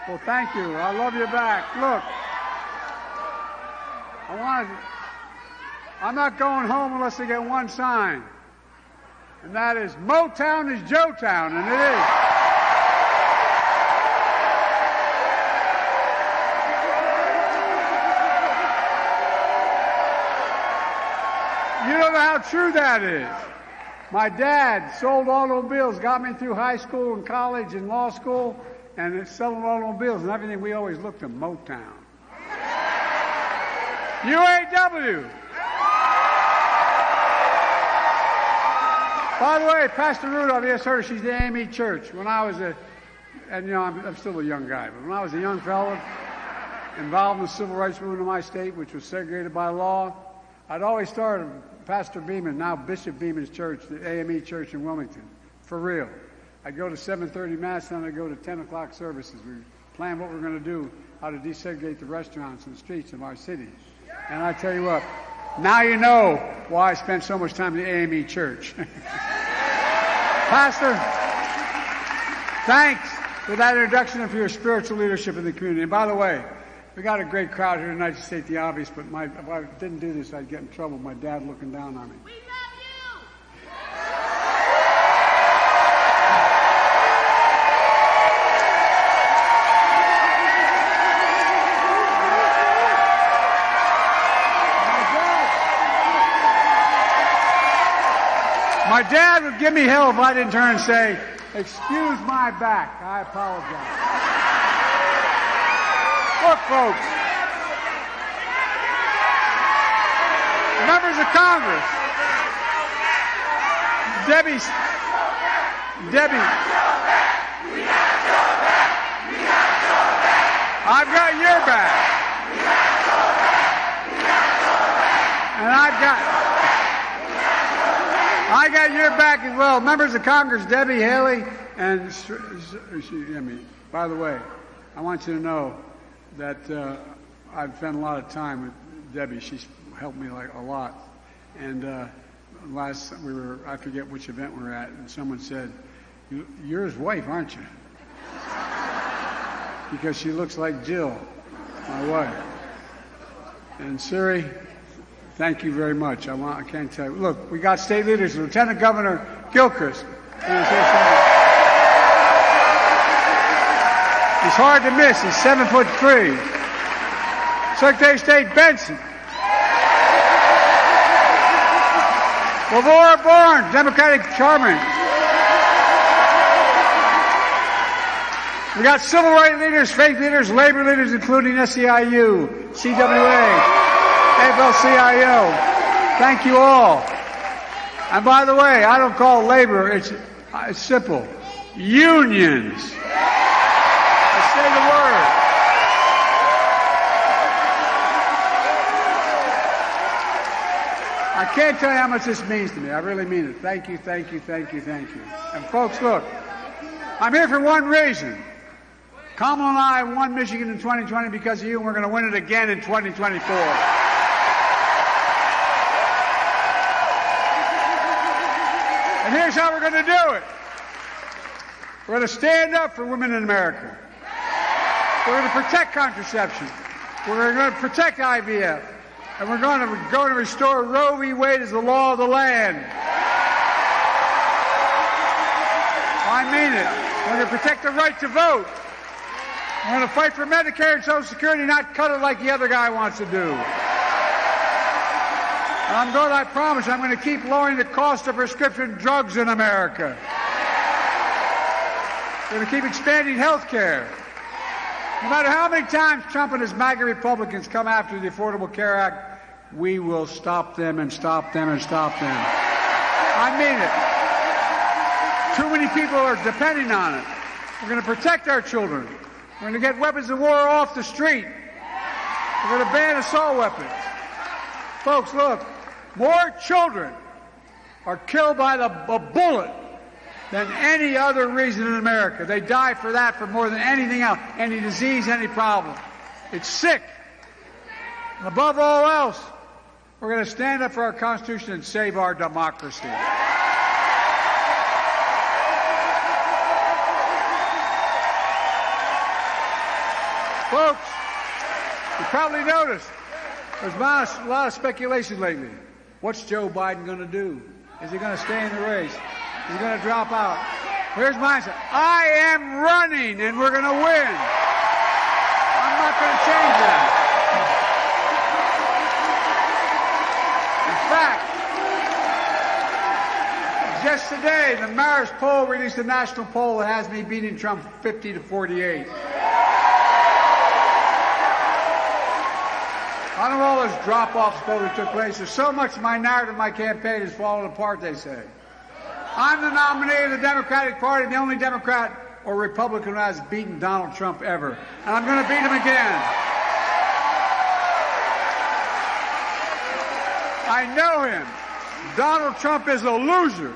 Well, thank you. I love you back. Look, I'm not going home unless I get one sign, and that is Motown is Joetown, and it is. You don't know how true that is. My dad sold automobiles, got me through high school and college and law school, and it's selling automobiles and everything. We always looked at Motown. UAW. By the way, Pastor Rudolph, you just heard her, she's the AME Church. When I was I'm still a young guy, but when I was a young fellow involved in the civil rights movement in my state, which was segregated by law, I'd always start Pastor Beeman, now Bishop Beeman's church, the AME Church in Wilmington, for real. I'd go to 7:30 Mass, and I'd go to 10 o'clock services. We planned what we're going to do, how to desegregate the restaurants and the streets of our city. And I tell you what, now you know why I spent so much time in the AME Church. Pastor, thanks for that introduction and for your spiritual leadership in the community. And by the way, we got a great crowd here tonight to state the obvious, but if I didn't do this, I'd get in trouble with my dad looking down on me. We love you! My dad would give me hell if I didn't turn and say, "Excuse my back, I apologize." Look, folks, members of Congress, Debbie, I've got your back, and I got your back as well. Members of Congress, Debbie, Haley, and by the way, I want you to know that I've spent a lot of time with Debbie. She's helped me like a lot. And I forget which event we were at, and someone said, "You're his wife, aren't you?" Because she looks like Jill, my wife. And Siri, thank you very much. I can't tell you. Look, we got state leaders. Lieutenant Governor Gilchrist. He's hard to miss. He's 7'3". Secretary of State Benson. Lavora Bourne, Democratic chairman. We got civil rights leaders, faith leaders, labor leaders, including SEIU, CWA, AFL-CIO. Thank you all. And by the way, I don't call labor, it's simple. Unions. Say the word. I can't tell you how much this means to me. I really mean it. Thank you, thank you, thank you, thank you. And folks, look, I'm here for one reason. Kamala and I won Michigan in 2020 because of you, and we're going to win it again in 2024. And here's how we're going to do it. We're going to stand up for women in America. We're going to protect contraception. We're going to protect IVF. And we're going to restore Roe v. Wade as the law of the land. I mean it. We're going to protect the right to vote. We're going to fight for Medicare and Social Security, not cut it like the other guy wants to do. And I promise I'm going to keep lowering the cost of prescription drugs in America. We're going to keep expanding health care. No matter how many times Trump and his MAGA Republicans come after the Affordable Care Act, we will stop them and stop them and stop them. I mean it. Too many people are depending on it. We're going to protect our children. We're going to get weapons of war off the street. We're going to ban assault weapons. Folks, look, more children are killed by a bullet than any other reason in America. They die for that for more than anything else, any disease, any problem. It's sick. And above all else, we're going to stand up for our Constitution and save our democracy. Folks, you probably noticed there's been a lot of speculation lately. What's Joe Biden going to do? Is he going to stay in the race? Is he going to drop out? Here's my answer. I am running, and we're going to win. I'm not going to change that. In fact, just today, the Marist poll released a national poll that has me beating Trump 50-48. I don't know all this drop-off vote that took place. There's so much of my narrative, my campaign has fallen apart, they say. I'm the nominee of the Democratic Party, the only Democrat or Republican who has beaten Donald Trump ever. And I'm going to beat him again. I know him. Donald Trump is a loser.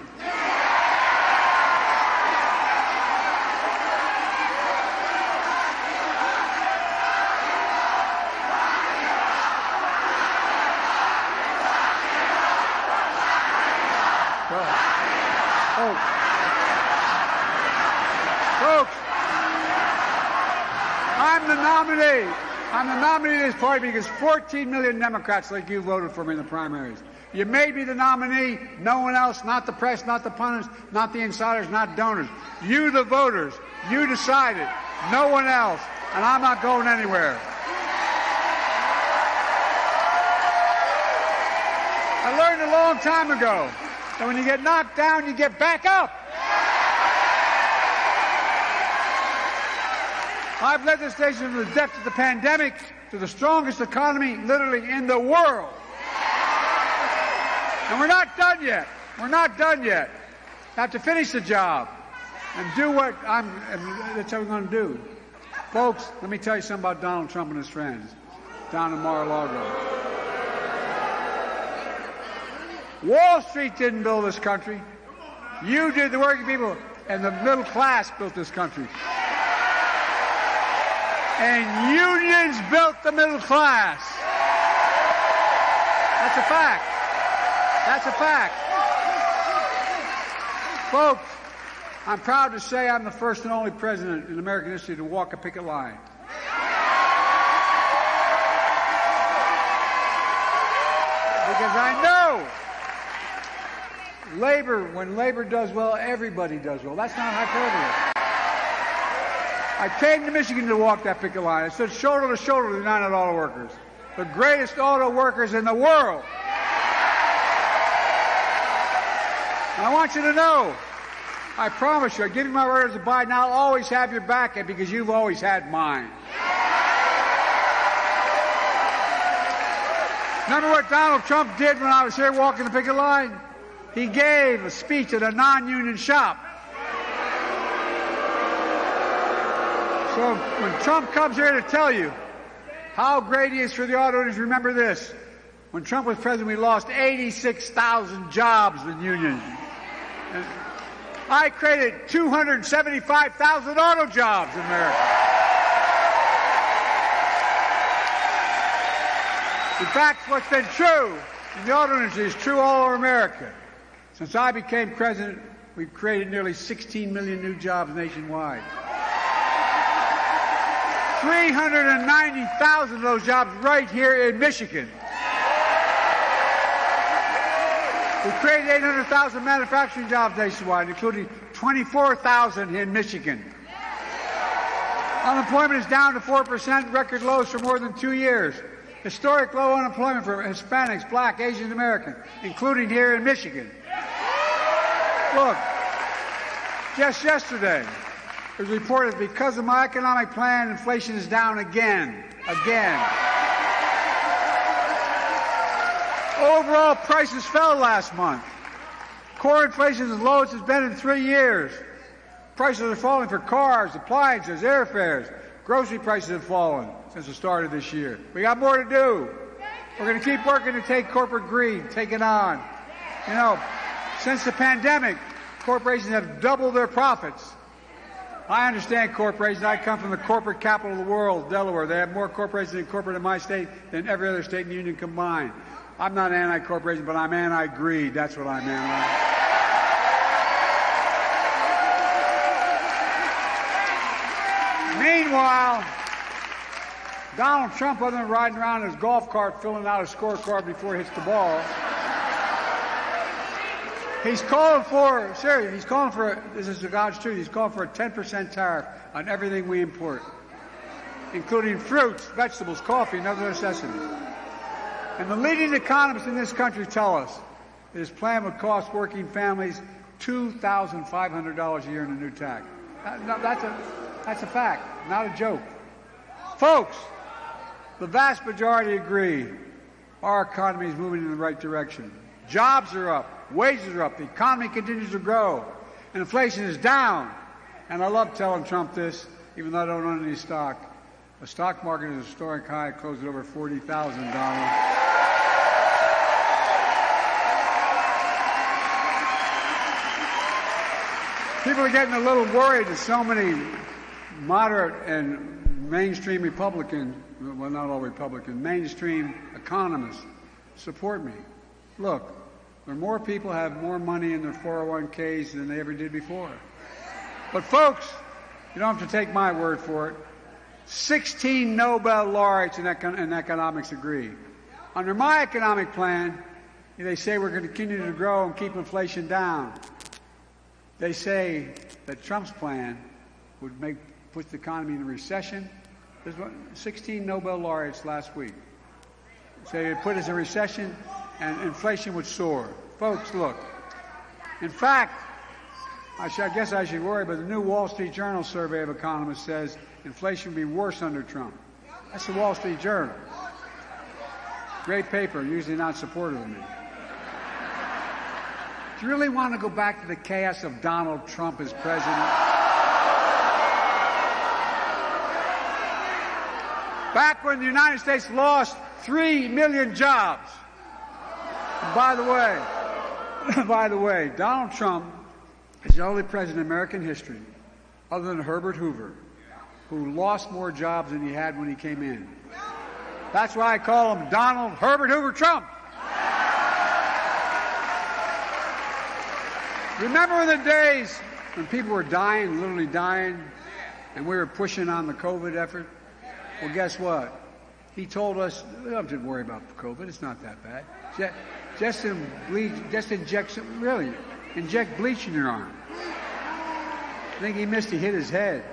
Folks, I'm the nominee. I'm the nominee of this party because 14 million Democrats like you voted for me in the primaries. You made me the nominee, no one else, not the press, not the pundits, not the insiders, not donors. You, the voters, you decided, no one else, and I'm not going anywhere. I learned a long time ago that when you get knocked down, you get back up. I've led this nation from the depths of the pandemic to the strongest economy literally in the world. And we're not done yet. We're not done yet. I have to finish the job and do what that's what we're going to do. Folks, let me tell you something about Donald Trump and his friends down in Mar-a-Lago. Wall Street didn't build this country. You did, the working people, and the middle class built this country. And unions built the middle class. That's a fact. That's a fact. Folks, I'm proud to say I'm the first and only president in American history to walk a picket line. Because I know when labor does well, everybody does well. That's not hyperbole. I came to Michigan to walk that picket line. I stood shoulder to shoulder with the United Auto Workers, the greatest auto workers in the world. And I want you to know, I promise you, I give you my word as a Biden, I'll always have your back because you've always had mine. Remember what Donald Trump did when I was here walking the picket line? He gave a speech at a non-union shop. So when Trump comes here to tell you how great he is for the auto industry, remember this. When Trump was president, we lost 86,000 jobs in unions. And I created 275,000 auto jobs in America. In fact, what's been true in the auto industry is true all over America. Since I became president, we've created nearly 16 million new jobs nationwide. 390,000 of those jobs right here in Michigan. We created 800,000 manufacturing jobs nationwide, including 24,000 in Michigan. Unemployment is down to 4%, record lows for more than 2 years. Historic low unemployment for Hispanics, Black, Asian Americans, including here in Michigan. Look, just yesterday, it was reported because of my economic plan, inflation is down again. Overall prices fell last month. Core inflation is as low as it's been in 3 years. Prices are falling for cars, appliances, airfares. Grocery prices have fallen since the start of this year. We got more to do. We're going to keep working to take corporate greed, take it on. You know, since the pandemic, corporations have doubled their profits. I understand corporations. I come from the corporate capital of the world, Delaware. They have more corporations in corporate in my state than every other state in the union combined. I'm not anti-corporation, but I'm anti-greed. That's what I'm anti. Donald Trump, other than riding around in his golf cart filling out a scorecard before he hits the ball, he's calling for, this is the God's truth, he's calling for a 10% tariff on everything we import, including fruits, vegetables, coffee, and other necessities. And the leading economists in this country tell us that his plan would cost working families $2,500 a year in a new tax. That's a fact, not a joke. Folks, the vast majority agree our economy is moving in the right direction. Jobs are up, wages are up, the economy continues to grow, and inflation is down. And I love telling Trump this, even though I don't own any stock. The stock market is a historic high, it closed at over $40,000. People are getting a little worried that so many moderate and mainstream Republicans, well, not all Republicans, mainstream economists support me. Look, there are more people have more money in their 401ks than they ever did before. But folks, you don't have to take my word for it. 16 Nobel laureates in economics agree. Under my economic plan, they say we're going to continue to grow and keep inflation down. They say that Trump's plan would put the economy in a recession. There's 16 Nobel laureates last week say it would put us in a recession and inflation would soar. Folks, look. In fact, I guess I should worry, but the new Wall Street Journal survey of economists says inflation will be worse under Trump. That's the Wall Street Journal. Great paper, usually not supportive of me. Do you really want to go back to the chaos of Donald Trump as president? Back when the United States lost 3 million jobs. And by the way, Donald Trump is the only president in American history, other than Herbert Hoover, who lost more jobs than he had when he came in. That's why I call him Donald Herbert Hoover Trump. Remember in the days when people were dying, literally dying, and we were pushing on the COVID effort? Well, guess what? He told us, don't worry about COVID, it's not that bad. Just inject bleach in your arm. I think he missed, he hit his head.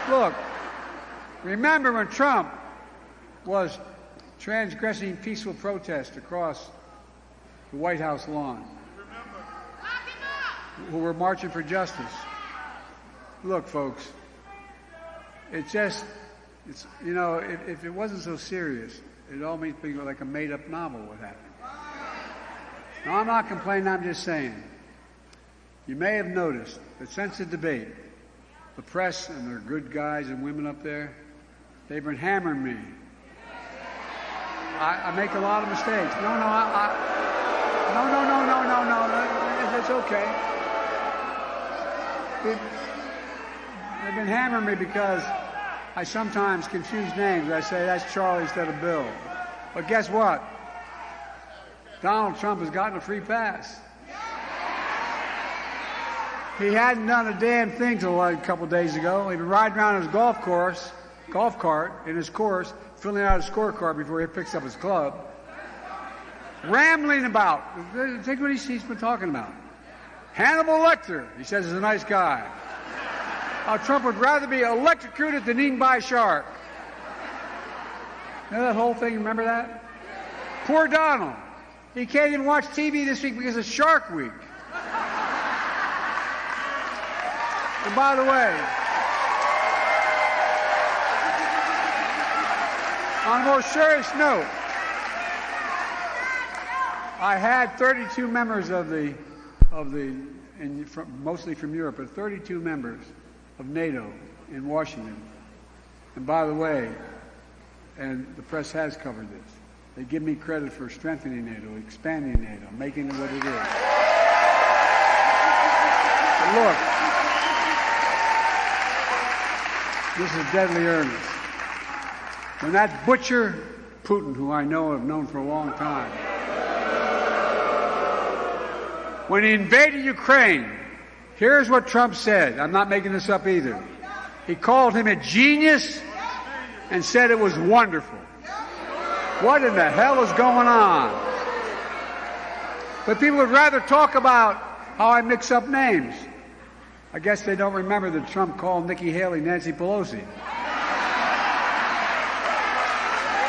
Look, remember when Trump was transgressing peaceful protest across the White House lawn, who were marching for justice. Look, folks, if it wasn't so serious, it'd all be like a made-up novel what happened. Now, I'm not complaining, I'm just saying. You may have noticed that since the debate, the press and their good guys and women up there, they've been hammering me. I make a lot of mistakes. No, it's okay. They've been hammering me because I sometimes confuse names. I say that's Charlie instead of Bill. But guess what? Donald Trump has gotten a free pass. He hadn't done a damn thing till a couple days ago. He'd been riding around in his golf cart in his course, filling out a scorecard before he picks up his club, rambling about. Think what he's been talking about. Hannibal Lecter, he says, is a nice guy. Trump would rather be electrocuted than eaten by a shark. You know that whole thing? Remember that? Poor Donald. He can't even watch TV this week because it's Shark Week. And by the way, on a more serious note, I had 32 members mostly from Europe, but 32 members of NATO in Washington. And by the way, and the press has covered this, they give me credit for strengthening NATO, expanding NATO, making it what it is. But look, this is deadly earnest. When that butcher, Putin, who I have known for a long time, when he invaded Ukraine, here's what Trump said. I'm not making this up either. He called him a genius and said it was wonderful. What in the hell is going on? But people would rather talk about how I mix up names. I guess they don't remember that Trump called Nikki Haley Nancy Pelosi.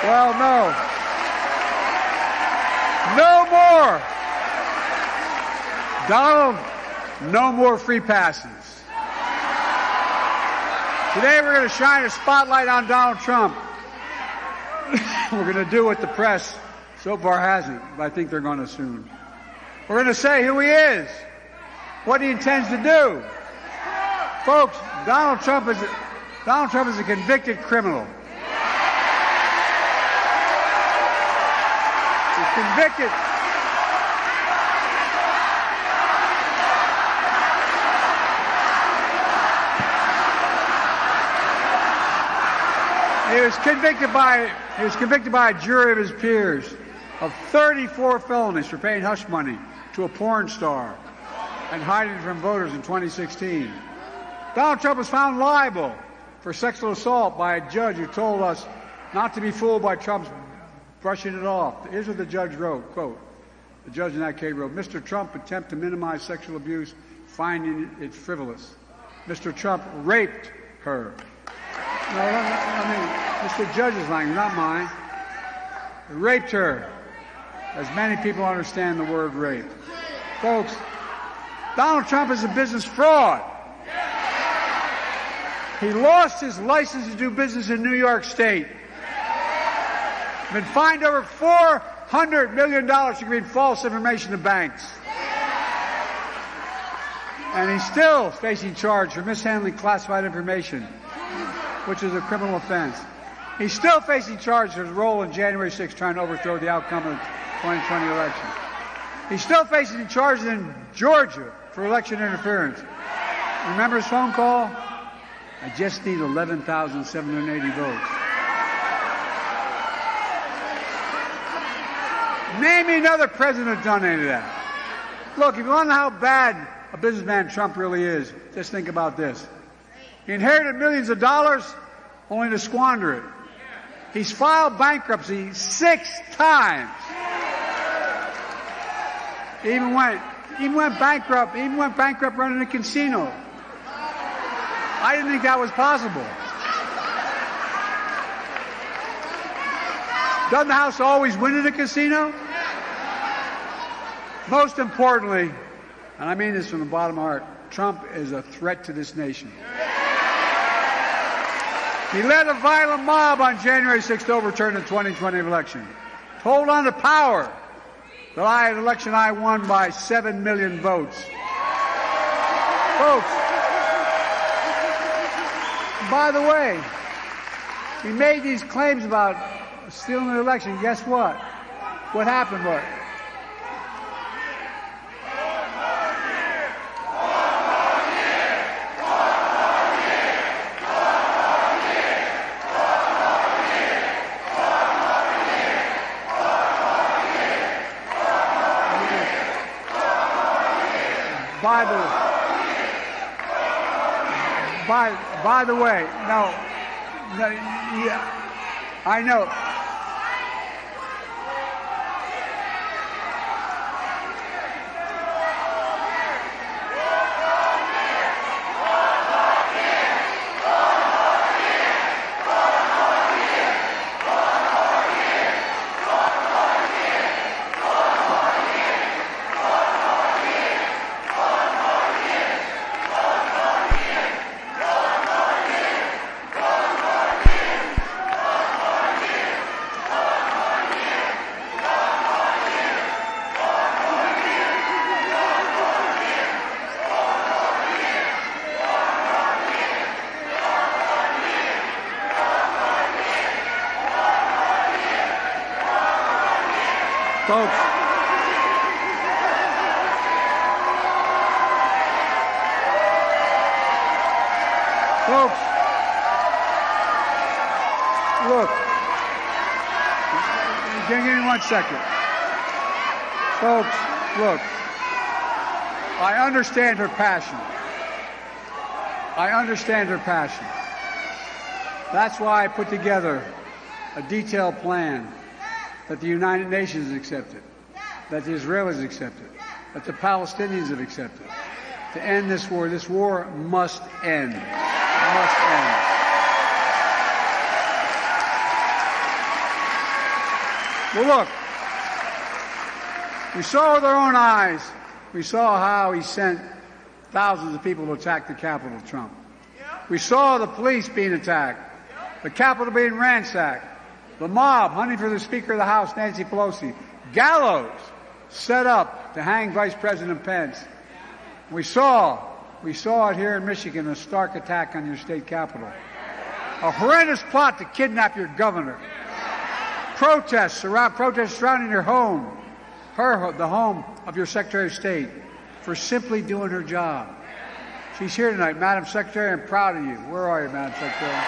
Well, no. No more. Donald, no more free passes. Today we're going to shine a spotlight on Donald Trump. We're going to do what the press so far hasn't, but I think they're going to soon. We're going to say who he is, what he intends to do. Folks, Donald Trump is a convicted criminal. He's convicted. He was convicted by a jury of his peers of 34 felonies for paying hush money to a porn star and hiding it from voters in 2016. Donald Trump was found liable for sexual assault by a judge who told us not to be fooled by Trump's brushing it off. Here's what the judge wrote, quote, the judge in that case wrote, Mr. Trump attempted to minimize sexual abuse, finding it frivolous. Mr. Trump raped her. No, I mean, it's the judge's language, not mine. Raped her, as many people understand the word rape. Folks, Donald Trump is a business fraud. He lost his license to do business in New York State. Been fined over $400 million for giving false information to banks. And he's still facing charge for mishandling classified information, which is a criminal offense. He's still facing charge for his role in January 6th trying to overthrow the outcome of the 2020 election. He's still facing charges in Georgia for election interference. Remember his phone call? I just need 11,780 votes. Name me another president who's done any of that. Look, if you want to know how bad a businessman Trump really is, just think about this. He inherited millions of dollars only to squander it. He's filed bankruptcy 6 times. He even went bankrupt running a casino. I didn't think that was possible. Doesn't the House always win at a casino? Most importantly, and I mean this from the bottom of my heart, Trump is a threat to this nation. He led a violent mob on January 6th to overturn the 2020 election. To hold on to power. The election I won by 7 million votes. Folks, by the way, he made these claims about stealing the election. Guess what? What happened was, by the way, no, yeah, I know. Folks, look, give me 1 second. Folks, look, I understand her passion. That's why I put together a detailed plan that the United Nations has accepted, that the Israelis accepted, that the Palestinians have accepted, to end this war. This war must end. It must end. Well, look, we saw with our own eyes, we saw how he sent thousands of people to attack the Capitol, Trump. We saw the police being attacked, the Capitol being ransacked, the mob hunting for the Speaker of the House, Nancy Pelosi, gallows set up to hang Vice President Pence. We saw it here in Michigan, a stark attack on your state capitol. A horrendous plot to kidnap your governor. Protests surrounding your home, the home of your Secretary of State, for simply doing her job. She's here tonight, Madam Secretary. I'm proud of you. Where are you, Madam Secretary?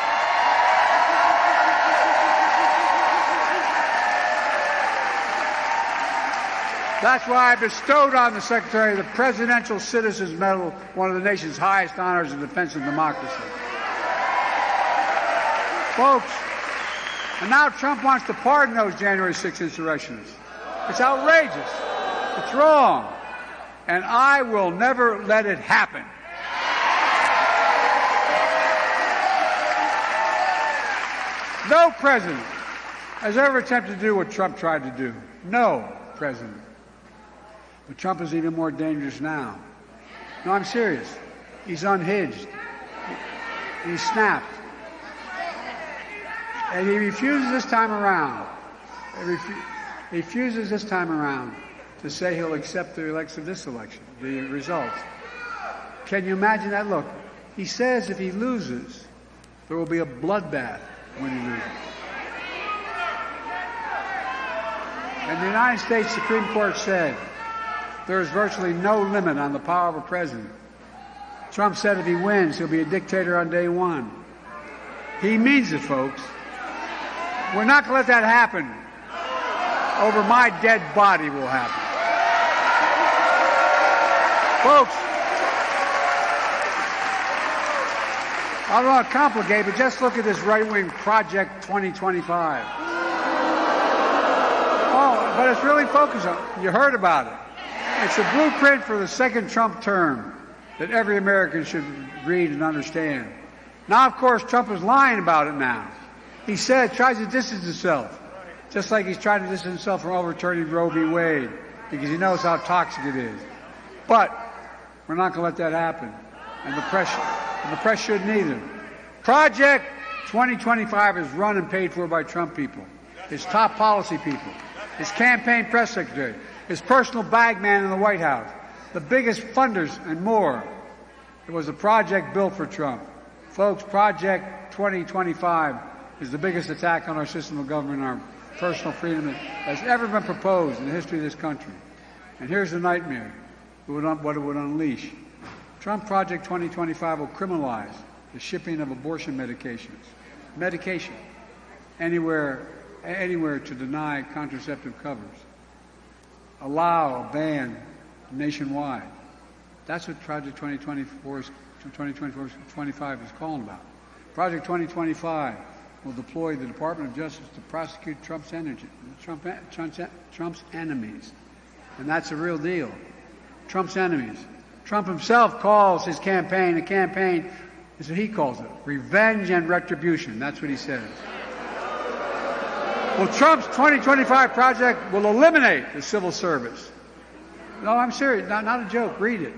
That's why I bestowed on the Secretary the Presidential Citizens Medal, one of the nation's highest honors in defense of democracy. Folks, and now Trump wants to pardon those January 6th insurrectionists. It's outrageous. It's wrong. And I will never let it happen. No president has ever attempted to do what Trump tried to do. No president. But Trump is even more dangerous now. No, I'm serious. He's unhinged. He's snapped. And he refuses this time around. He refuses this time around to say he'll accept the the results. Can you imagine that? Look, he says if he loses, there will be a bloodbath when he loses. And the United States Supreme Court said there is virtually no limit on the power of a president. Trump said if he wins, he'll be a dictator on day one. He means it, folks. We're not going to let that happen. Over my dead body will happen. Folks, I don't want to complicate, but just look at this right-wing Project 2025. Oh, but it's really focused on, you heard about it. It's a blueprint for the second Trump term that every American should read and understand. Now, of course, Trump is lying about it now. He tries to distance himself, just like he's trying to distance himself from overturning Roe v. Wade, because he knows how toxic it is. But we're not going to let that happen, and the press shouldn't either. Project 2025 is run and paid for by Trump people, his top policy people, his campaign press secretary, his personal bag man in the White House, the biggest funders and more. It was a project built for Trump. Folks, Project 2025 is the biggest attack on our system of government and our personal freedom that has ever been proposed in the history of this country. And here's the nightmare, what it would unleash. Trump Project 2025 will criminalize the shipping of abortion medication, anywhere to deny contraceptive covers, allow a ban nationwide. That's what Project 2025 is calling about. Project 2025 will deploy the Department of Justice to prosecute Trump's enemies. And that's a real deal. Trump's enemies. Trump himself calls his campaign a campaign, that's what he calls it, revenge and retribution. That's what he says. Well, Trump's 2025 project will eliminate the civil service. No, I'm serious. Not a joke. Read it.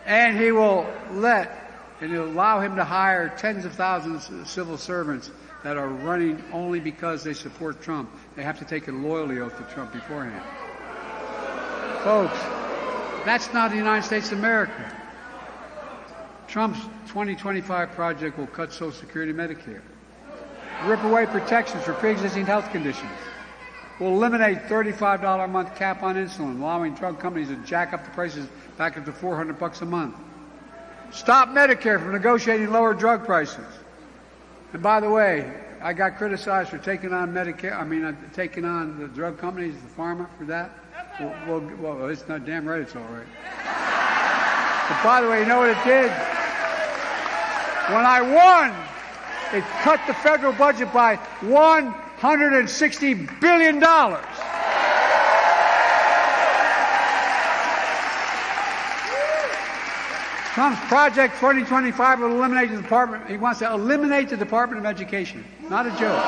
And he'll allow him to hire tens of thousands of civil servants that are running only because they support Trump. They have to take a loyalty oath to Trump beforehand. Folks, that's not the United States of America. Trump's 2025 project will cut Social Security and Medicare, rip away protections for pre-existing health conditions, will eliminate $35 a month cap on insulin, allowing drug companies to jack up the prices back up to $400 a month. Stop Medicare from negotiating lower drug prices. And by the way, I got criticized for taking on taking on the drug companies, the pharma, for that. Well, it's not damn right, it's all right. But by the way, you know what it did? When I It cut the federal budget by $160 billion. Trump's Project 2025 will eliminate the department. He wants to eliminate the Department of Education. Not a joke.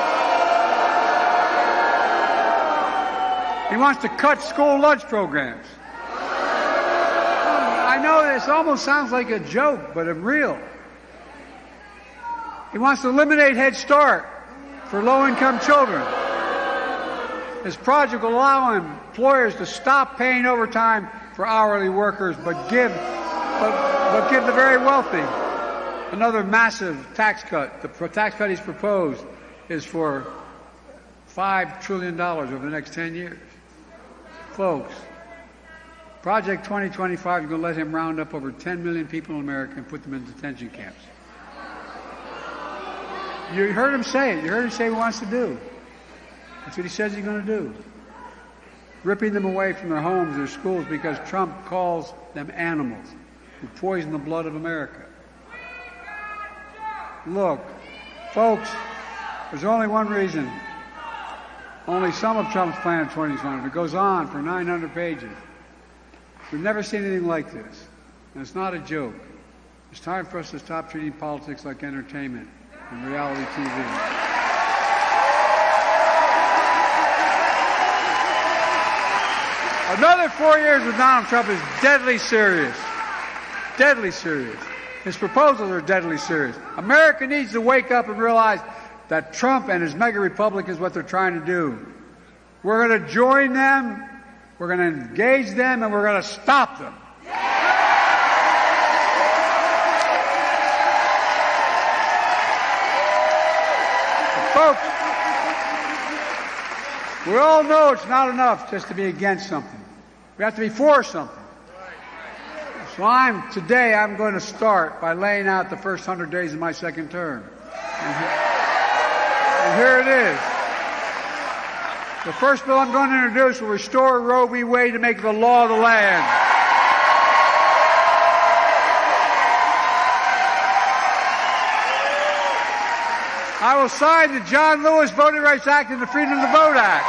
He wants to cut school lunch programs. I know this almost sounds like a joke, but it's real. He wants to eliminate Head Start for low-income children. This project will allow employers to stop paying overtime for hourly workers, but give the very wealthy another massive tax cut. The tax cut he's proposed is for $5 trillion over the next 10 years. Folks, Project 2025 is going to let him round up over 10 million people in America and put them in detention camps. You heard him say it. You heard him say what he wants to do. That's what he says he's going to do. Ripping them away from their homes, their schools, because Trump calls them animals who poison the blood of America. Look, folks, there's only one reason. Only some of Trump's plan in 2020. It goes on for 900 pages. We've never seen anything like this. And it's not a joke. It's time for us to stop treating politics like entertainment and reality TV. Another 4 years with Donald Trump is deadly serious. Deadly serious. His proposals are deadly serious. America needs to wake up and realize that Trump and his mega Republicans, what they're trying to do. We're going to join them, we're going to engage them, and we're going to stop them. Folks, we all know it's not enough just to be against something. We have to be for something. So today I'm going to start by laying out the first 100 days of my second term. And here it is. The first bill I'm going to introduce will restore Roe v. Wade to make it the law of the land. I will sign the John Lewis Voting Rights Act and the Freedom to Vote Act.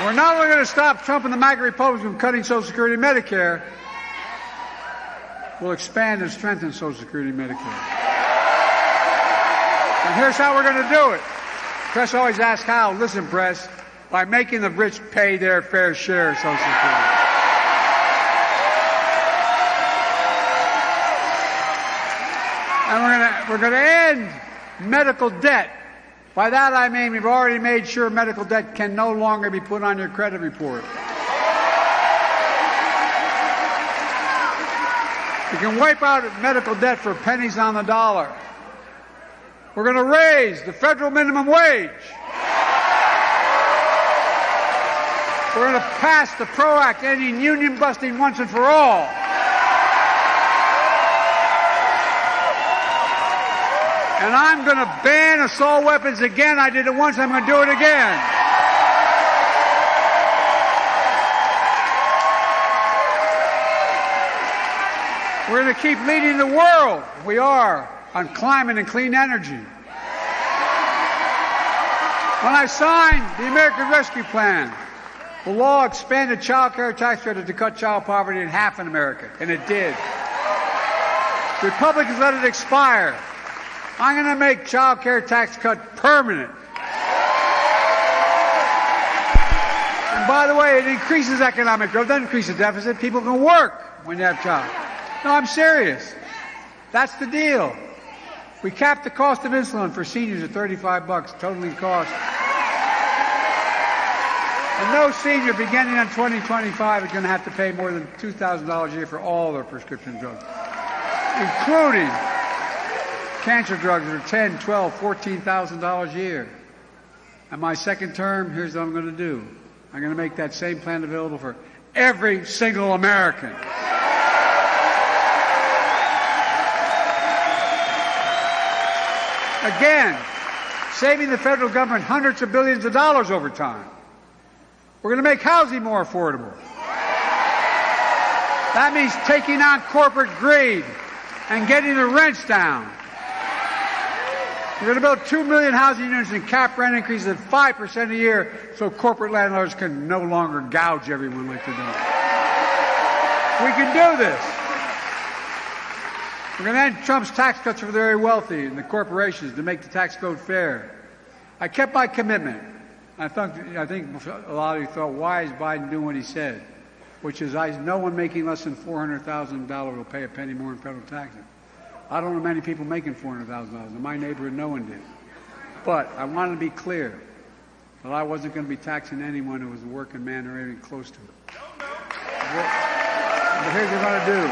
We're not only going to stop Trump and the MAGA Republicans from cutting Social Security and Medicare, we'll expand and strengthen Social Security and Medicare. And here's how we're going to do it. Press always asks how. Listen, press, by making the rich pay their fair share of Social Security. And we're going to end medical debt. By that I mean we've already made sure medical debt can no longer be put on your credit report. You can wipe out medical debt for pennies on the dollar. We're going to raise the federal minimum wage. We're going to pass the PRO Act, ending union busting once and for all. And I'm going to ban assault weapons again. I did it once, I'm going to do it again. We're going to keep leading the world. We are on climate and clean energy. When I signed the American Rescue Plan, the law expanded child care tax credit to cut child poverty in half in America, and it did. Republicans let it expire. I'm going to make child care tax cut permanent. And by the way, it increases economic growth, doesn't increase the deficit. People can work when you have child. No, I'm serious. That's the deal. We capped the cost of insulin for seniors at $35, totaling cost. And no senior beginning in 2025 is going to have to pay more than $2,000 a year for all their prescription drugs, including cancer drugs that are $10,000, $12,000, $14,000 a year. And my second term, here's what I'm going to do. I'm going to make that same plan available for every single American. Again, saving the federal government hundreds of billions of dollars over time. We're going to make housing more affordable. That means taking on corporate greed and getting the rents down. We're going to build 2 million housing units and cap rent increases at 5% a year so corporate landlords can no longer gouge everyone like they're doing. We can do this. We're going to end Trump's tax cuts for the very wealthy and the corporations to make the tax code fair. I kept my commitment. I think a lot of you thought, why is Biden doing what he said? Which is, no one making less than $400,000 will pay a penny more in federal taxes. I don't know many people making $400,000. In my neighborhood, no one did. But I wanted to be clear that I wasn't going to be taxing anyone who was a working man or anything close to it. But here's what we're going to do.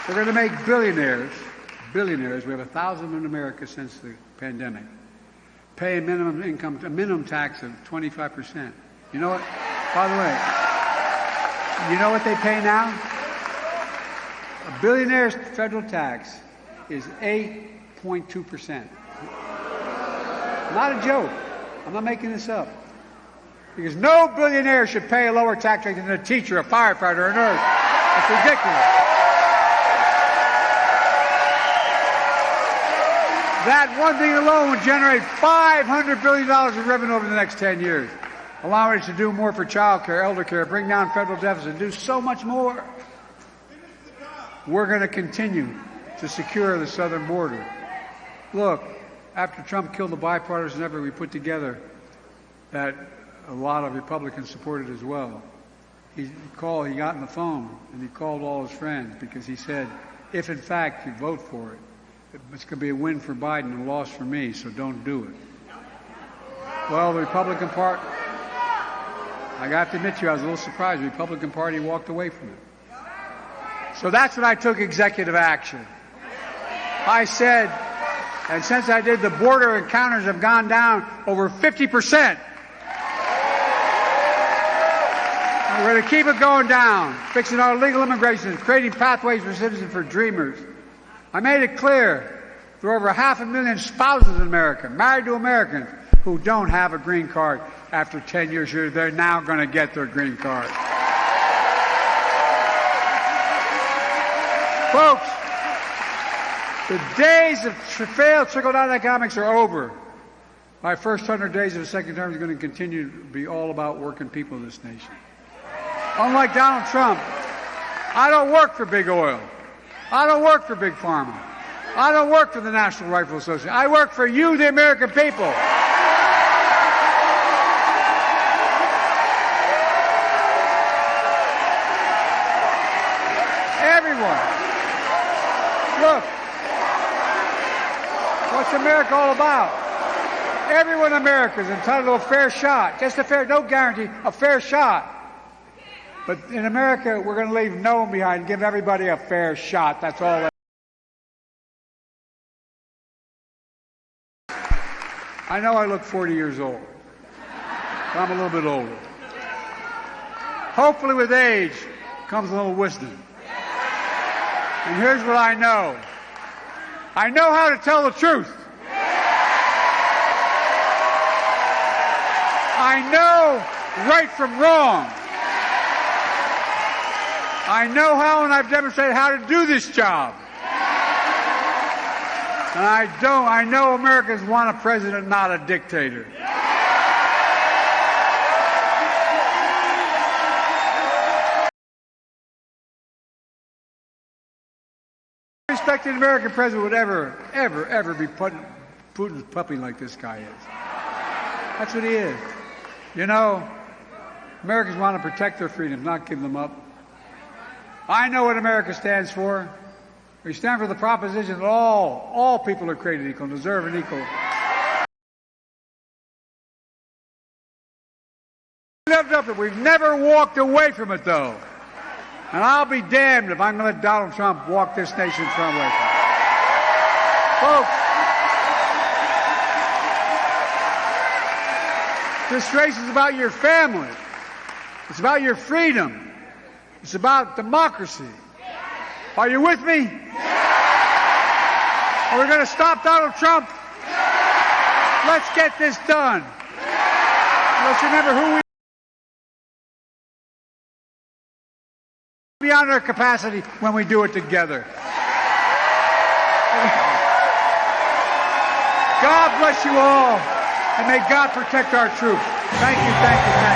We're going to make billionaires, we have 1,000 in America since the pandemic, pay a minimum tax of 25%. You know what? By the way, you know what they pay now? A billionaire's federal tax is 8.2%. Not a joke. I'm not making this up. Because no billionaire should pay a lower tax rate than a teacher, a firefighter, a nurse. It's ridiculous. That one thing alone would generate $500 billion in revenue over the next 10 years, allowing us to do more for child care, elder care, bring down federal deficits, do so much more. We're going to continue to secure the southern border. Look, after Trump killed the bipartisan effort we put together that a lot of Republicans supported as well, he got on the phone and he called all his friends because he said, if in fact you vote for it, it's going to be a win for Biden and a loss for me, so don't do it. Well, the Republican Party, I got to admit to you, I was a little surprised. The Republican Party walked away from it. So that's when I took executive action. I said, and since I did, the border encounters have gone down over 50%. And we're going to keep it going down, fixing our legal immigration, creating pathways for citizens, for dreamers. I made it clear there are over 500,000 spouses in America, married to Americans, who don't have a green card after 10 years here. They're now going to get their green card. Folks, the days of failed trickle-down economics are over. My first 100 days of the second term is going to continue to be all about working people in this nation. Unlike Donald Trump, I don't work for big oil. I don't work for big pharma. I don't work for the National Rifle Association. I work for you, the American people. Everyone. Look, what's America all about? Everyone in America is entitled to a fair shot. Just a fair, no guarantee, a fair shot. But in America, we're going to leave no one behind and give everybody a fair shot. That's all. I know I look 40 years old. But I'm a little bit older. Hopefully with age comes a little wisdom. And here's what I know. I know how to tell the truth. I know right from wrong. I know how, and I've demonstrated how to do this job. And I know Americans want a president, not a dictator. Respected American president would ever be Putin's puppy like this guy is. That's what he is. You know, Americans want to protect their freedoms, not give them up. I know what America stands for. We stand for the proposition that all people are created equal and deserve an equal. We've never walked away from it, though. And I'll be damned if I'm going to let Donald Trump walk this nation from away from it. Folks, this race is about your family. It's about your freedom. It's about democracy. Are you with me? Are we going to stop Donald Trump? Let's get this done. Let's remember who we are beyond our capacity when we do it together. God bless you all, and may God protect our troops. Thank you, thank you, thank you.